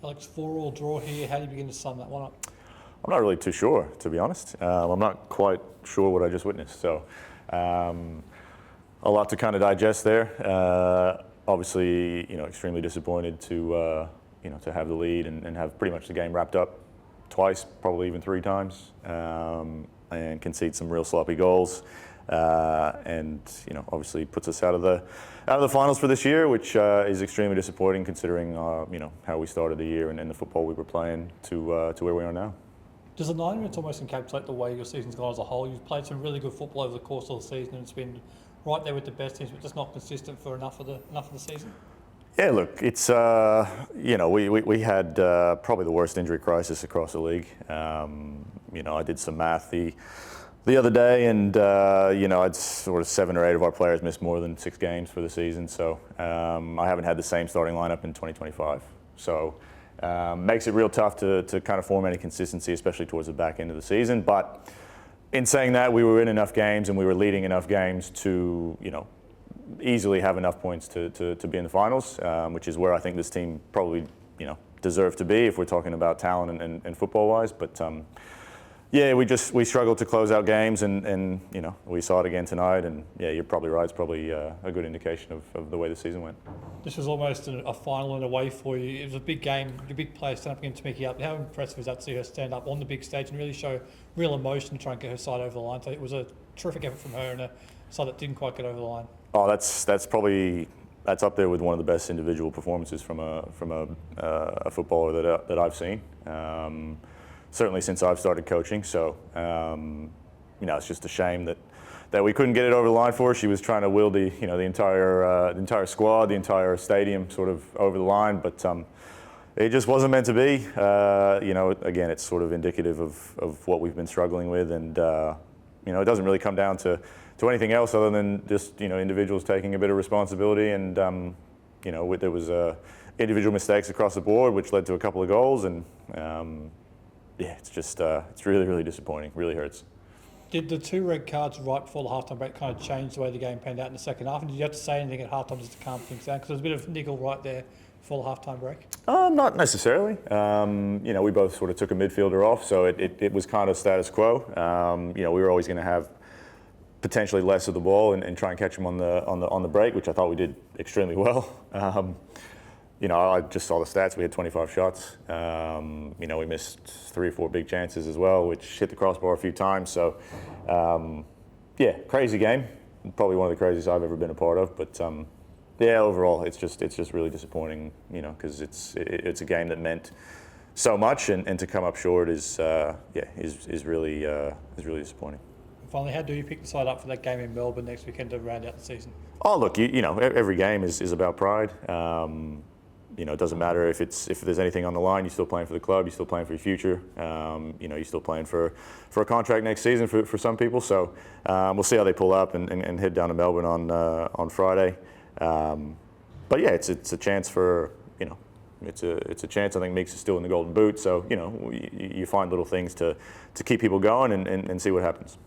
Alex, 4-4 draw here. How do you begin to sum that one up? I'm not really too sure, to be honest. I'm not quite sure what I just witnessed. So a lot to kind of digest there. Obviously, extremely disappointed to have the lead and have pretty much the game wrapped up twice, probably even 3 times, and concede some real sloppy goals. And obviously puts us out of the finals for this year, which is extremely disappointing considering how we started the year and the football we were playing to where we are now. Does the 9 minutes almost encapsulate the way your season's gone as a whole? You've played some really good football over the course of the season, and it's been right there with the best teams, but just not consistent for enough of the season. Yeah, look, it's we had probably the worst injury crisis across the league. I did some math the other day, and I'd sort of 7 or 8 of our players missed more than 6 games for the season. So I haven't had the same starting lineup in 2025. So makes it real tough to kind of form any consistency, especially towards the back end of the season. But in saying that, we were in enough games and we were leading enough games to easily have enough points to be in the finals, which is where I think this team probably deserved to be if we're talking about talent and football wise. But yeah, we struggled to close out games, and we saw it again tonight. And yeah, you're probably right. It's probably a good indication of the way the season went. This was almost a final in a way for you. It was a big game. Your big player stand up against Mickey up. How impressive is that to see her stand up on the big stage and really show real emotion to try and get her side over the line? So it was a terrific effort from her and a side that didn't quite get over the line. Oh, that's up there with one of the best individual performances from a footballer that I've seen. Certainly since I've started coaching. So, it's just a shame that we couldn't get it over the line for her. She was trying to will the entire squad, the entire stadium sort of over the line, but it just wasn't meant to be. Again, it's sort of indicative of what we've been struggling with, and it doesn't really come down to anything else other than just individuals taking a bit of responsibility, and there was individual mistakes across the board, which led to a couple of goals, and yeah, it's really, really disappointing. Really hurts. Did the 2 red cards right before the halftime break kind of change the way the game panned out in the second half? And did you have to say anything at halftime just to calm things down? Because there was a bit of niggle right there before the halftime break. Not necessarily. We both sort of took a midfielder off, so it was kind of status quo. We were always going to have potentially less of the ball and try and catch them on the break, which I thought we did extremely well. I just saw the stats. We had 25 shots. We missed 3 or 4 big chances as well, which hit the crossbar a few times. So, yeah, crazy game. Probably one of the craziest I've ever been a part of. But yeah, overall, it's just really disappointing. Because it's a game that meant so much, and to come up short is really disappointing. Finally, how do you pick the side up for that game in Melbourne next weekend to round out the season? Oh, look, every game is about pride. It doesn't matter if there's anything on the line. You're still playing for the club. You're still playing for your future. You're still playing for a contract next season for some people. So we'll see how they pull up and head down to Melbourne on Friday. But yeah, it's a chance for it's a chance. I think Meeks is still in the Golden Boot. So you find little things to keep people going and see what happens.